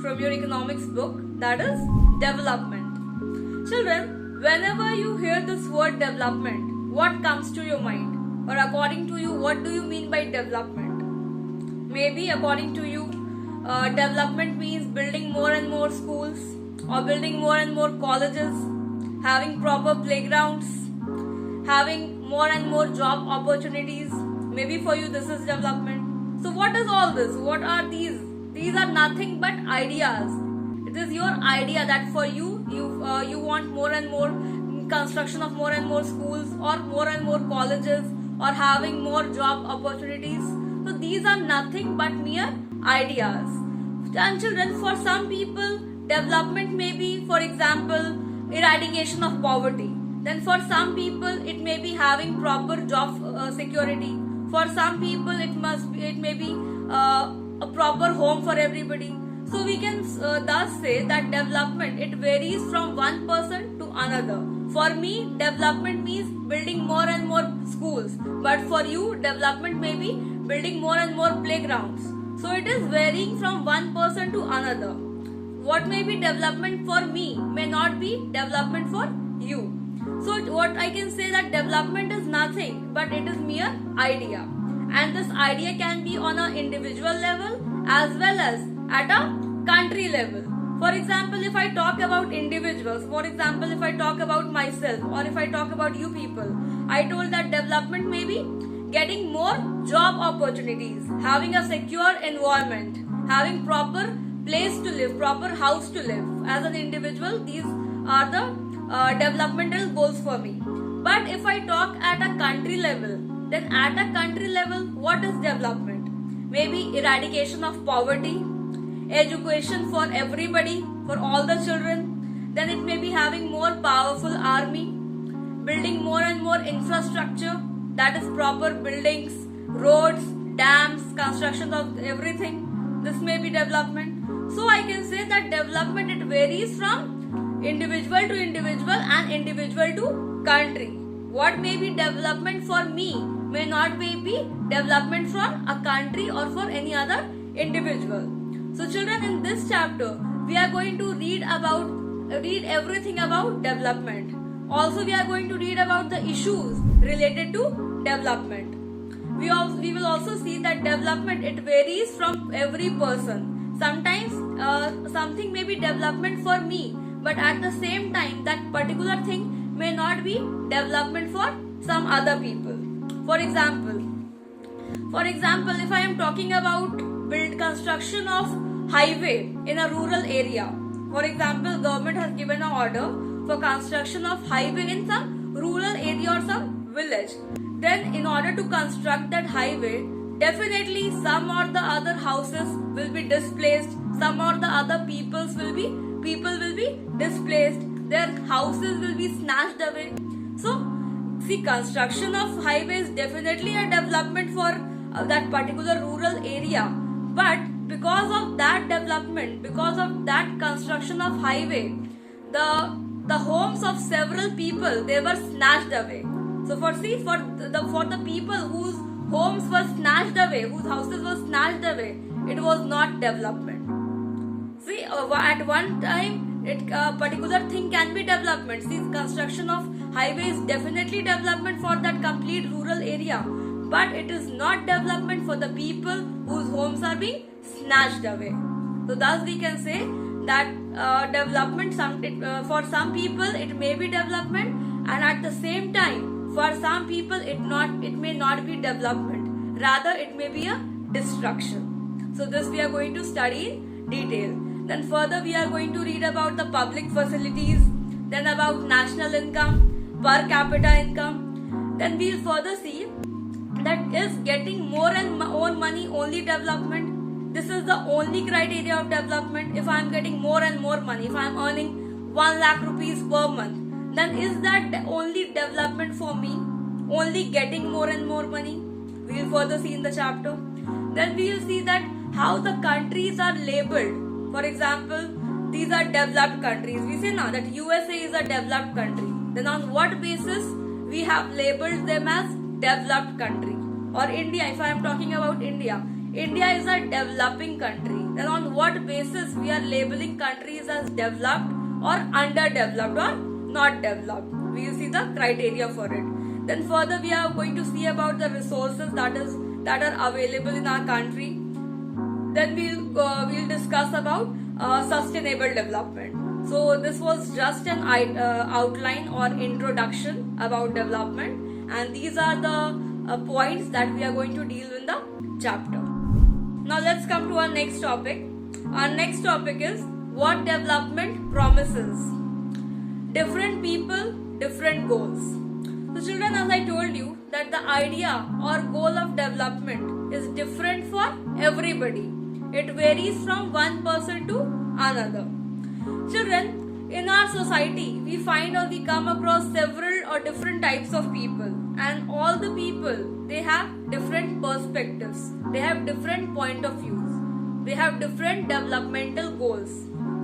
from your economics book, that is development. Children, whenever you hear this word development, what comes to your mind? Or according to you, what do you mean by development? Maybe according to you, development means building more and more schools, or building more and more colleges, having proper playgrounds, having more and more job opportunities. Maybe for you this is development. So what is all this? What are these? These are nothing but ideas. It is your idea that for you want more and more construction of more and more schools, or more and more colleges, or having more job opportunities. So these are nothing but mere ideas. And children, for some people, development may be, for example, eradication of poverty. Then for some people, it may be having proper job security. For some people, it may be a proper home for everybody. So we can thus say that development, it varies from one person to another. For me, development means building more and more schools. But for you, development may be building more and more playgrounds. So it is varying from one person to another. What may be development for me may not be development for you. So what I can say that development is nothing but it is mere idea. And this idea can be on an individual level as well as at a country level. For example, if I talk about individuals, for example, if I talk about myself, or if I talk about you people, I told that development may be getting more job opportunities, having a secure environment, having proper place to live, proper house to live. As an individual, these are the developmental goals for me. But if I talk at a country level, then at a country level, what is development? Maybe eradication of poverty, education for everybody, for all the children. Then it may be having more powerful army, building more and more infrastructure, that is proper buildings, roads, dams, construction of everything. This may be development. So I can say that development, it varies from individual to individual and individual to country. What may be development for me may not be development from a country or for any other individual. So children, in this chapter, we are going to read everything about development. Also, we are going to read about the issues related to development. We will also see that development, it varies from every person. Sometimes something may be development for me, but at the same time that particular thing may not be development for some other people. For example, if I am talking about construction of highway in a rural area. For example, government has given an order for construction of highway in some rural area or some village. Then in order to construct that highway, definitely some or the other houses will be displaced, some or the other people will be displaced, their houses will be snatched away. So see, construction of highway is definitely a development for that particular rural area. But because of that development, because of that construction of highway, the homes of several people, they were snatched away. So for the people whose homes were snatched away, whose houses were snatched away, it was not development. See, at one time, a particular thing can be development. See, construction of highway is definitely development for that complete rural area. But it is not development for the people whose homes are being snatched away. So thus we can say that development, for some people it may be development, and at the same time for some people it may not be development. Rather it may be a destruction. So this we are going to study in detail. Then further we are going to read about the public facilities, then about national income, per capita income. Then we will further see that is getting more and more money only development. This is the only criteria of development. If I am getting more and more money, if I am earning 1 lakh rupees per month, then is that only development for me? Only getting more and more money? We will further see in the chapter. Then we will see that how the countries are labeled. For example, these are developed countries. We say now that USA is a developed country. Then on what basis we have labeled them as developed country? Or India, if I am talking about India, India is a developing country, then on what basis we are labeling countries as developed or underdeveloped or not developed? We will see the criteria for it. Then further we are going to see about the resources that are available in our country. Then we'll discuss about sustainable development. So this was just an outline or introduction about development, and these are the points that we are going to deal in the chapter. Now let's come to our next topic. Our next topic is what development promises. Different people, different goals. So children, as I told you that the idea or goal of development is different for everybody. It varies from one person to another. Children, in our society, we find or we come across several or different types of people, and all the people, they have different perspectives, they have different point of views, they have different developmental goals.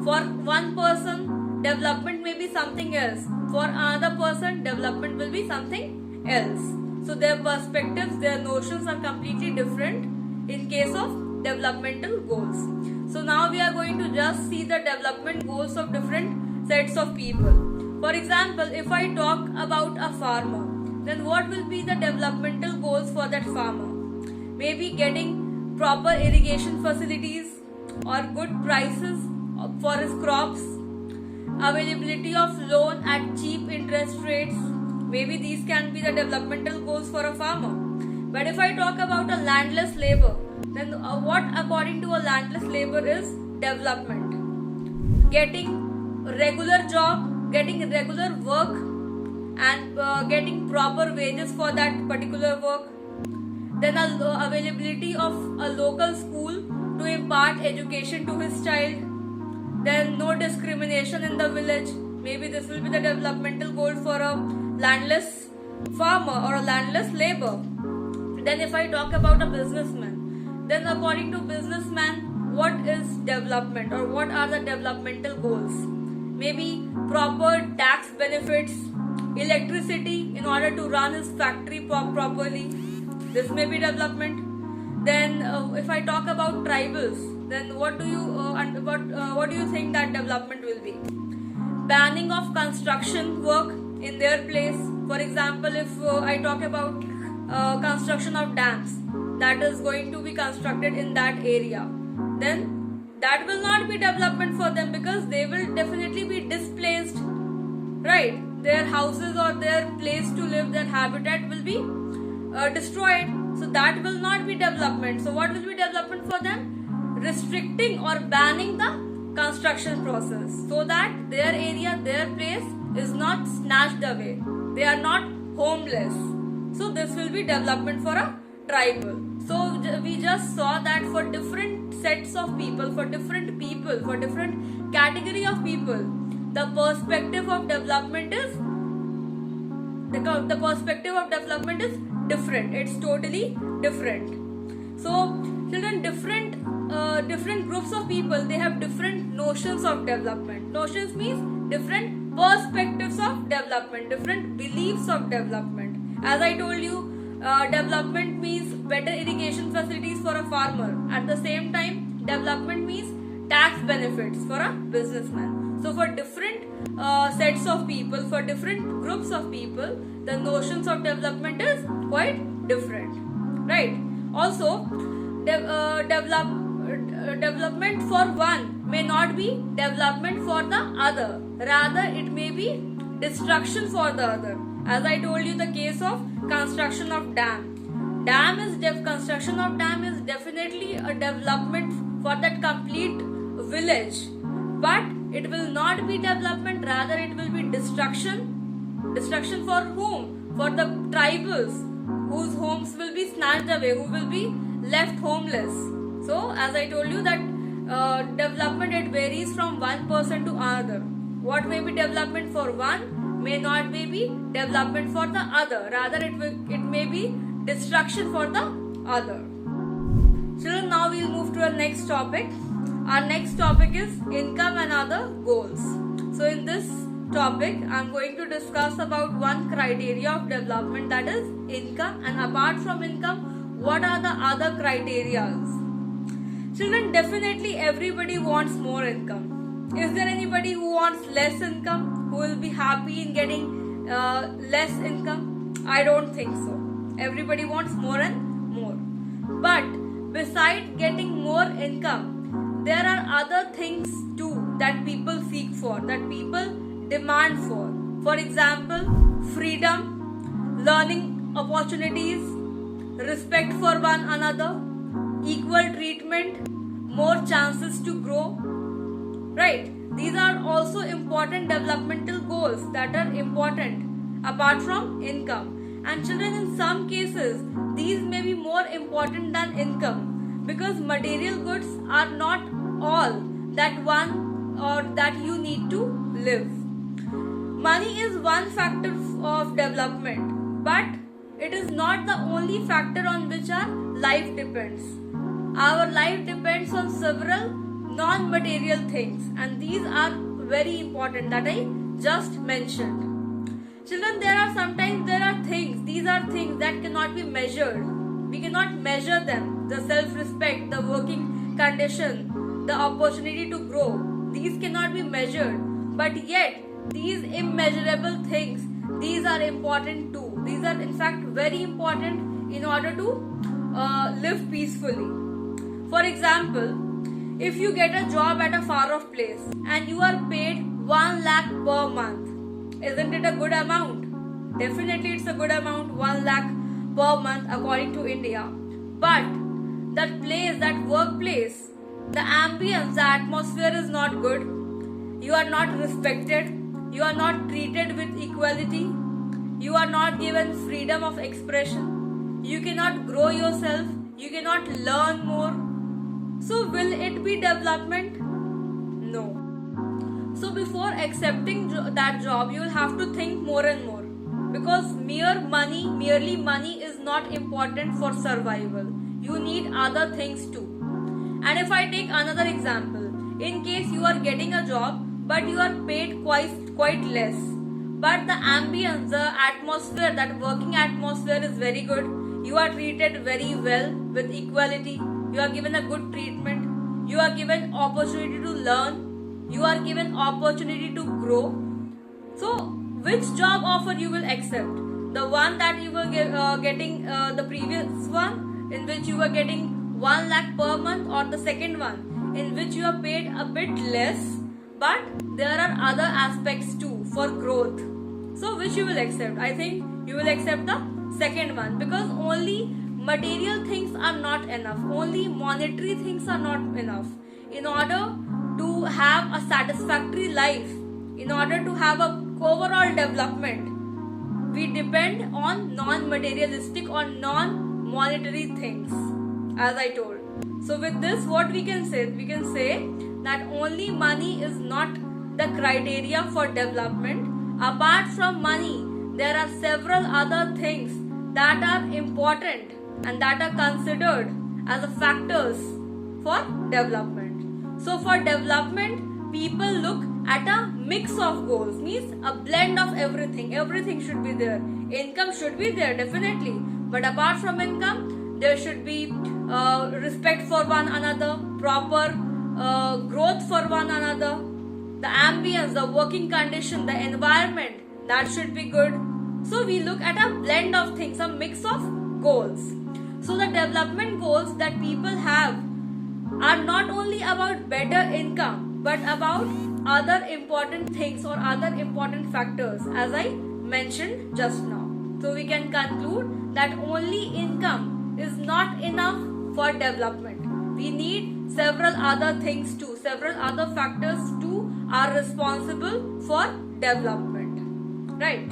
For one person, development may be something else. For another person, development will be something else. So their perspectives, their notions are completely different in case of developmental goals. So now we are going to just see the development goals of different sets of people. For example, if I talk about a farmer, then what will be the developmental goals for that farmer? Maybe getting proper irrigation facilities or good prices for his crops, availability of loan at cheap interest rates. Maybe these can be the developmental goals for a farmer. But if I talk about a landless labor, then what according to a landless labor is development? Getting regular job, getting regular work, and getting proper wages for that particular work. Then availability of a local school to impart education to his child. Then no discrimination in the village. Maybe this will be the developmental goal for a landless farmer or a landless labor. Then if I talk about a businessman, then according to businessman, what is development or what are the developmental goals? Maybe proper tax benefits, electricity in order to run his factory properly. This may be development. Then if I talk about tribals, then what do you think that development will be? Banning of construction work in their place. For example, if I talk about construction of dams that is going to be constructed in that area, then that will not be development for them because they will definitely be displaced, right? Their houses or their place to live, their habitat will be destroyed. So that will not be development. So what will be development for them? Restricting or banning the construction process so that their area, their place is not snatched away. They are not homeless. So this will be development for a tribal. So we just saw that for different sets of people, for different category of people, the perspective of development is different. It's totally different. So children, different groups of people, they have different notions of development. Notions means different perspectives of development, different beliefs of development. As I told you, development means better irrigation facilities for a farmer. At the same time, development means tax benefits for a businessman. So for different sets of people, for different groups of people, the notions of development is quite different, right? Also, development for one may not be development for the other. Rather, it may be destruction for the other. As I told you, the case of construction of dam. Construction of dam is definitely a development for that complete village. But it will not be development, rather it will be destruction. Destruction for whom? For the tribals whose homes will be snatched away, who will be left homeless. So as I told you that development, it varies from one person to another. What may be development for one may not be development for the other. Rather it may be destruction for the other. Children, now we'll move to our next topic. Our next topic is income and other goals. So in this topic, I'm going to discuss about one criteria of development, that is income, and apart from income, what are the other criterias Children, definitely everybody wants more income. Is there anybody who wants less income, who will be happy in getting less income? I don't think so. Everybody wants more and more. But besides getting more income, there are other things too that people seek for, that people demand for. For example, freedom, learning opportunities, respect for one another, equal treatment, more chances to grow. Right? These are also important developmental goals that are important apart from income. And children, in some cases, these may be more important than income, because material goods are not all that one or that you need to live. Money is one factor of development, but it is not the only factor on which our life depends. Our life depends on several non-material things, and these are very important that I just mentioned. Children, there are things, these are things that cannot be measured. We cannot measure them. The self-respect, the working condition, the opportunity to grow, these cannot be measured. But yet, these immeasurable things, these are important too. These are in fact very important in order to live peacefully. For example, if you get a job at a far off place and you are paid 1 lakh per month, isn't it a good amount? Definitely it's a good amount, 1 lakh per month according to India. But that place, that workplace, the ambience, the atmosphere is not good. You are not respected. You are not treated with equality. You are not given freedom of expression. You cannot grow yourself. You cannot learn more. So will it be development? No. So before accepting that job, you will have to think more and more, because merely money is not important for survival. You need other things too. And if I take another example, in case you are getting a job but you are paid quite less, but the ambience, the atmosphere, that working atmosphere is very good. You are treated very well with equality. You are given a good treatment. You are given opportunity to learn. You are given opportunity to grow. So, which job offer you will accept? The one that you were getting the previous one, in which you were getting 1 lakh per month, or the second one, in which you are paid a bit less, but there are other aspects too for growth. So, which you will accept? I think you will accept the second one, because only material things are not enough. Only monetary things are not enough. In order to have a satisfactory life, in order to have a overall development, we depend on non-materialistic or non-monetary things, as I told. So with this, what we can say? We can say that only money is not the criteria for development. Apart from money, there are several other things that are important and that are considered as factors for development. So for development, people look at a mix of goals, means a blend of everything. Everything should be there. Income should be there, definitely. But apart from income, there should be respect for one another, proper growth for one another, the ambience, the working condition, the environment, that should be good. So we look at a blend of things, a mix of goals. So the development goals that people have are not only about better income, but about other important things or other important factors, as I mentioned just now. So we can conclude that only income is not enough for development. We need several other things too, several other factors too are responsible for development. Right?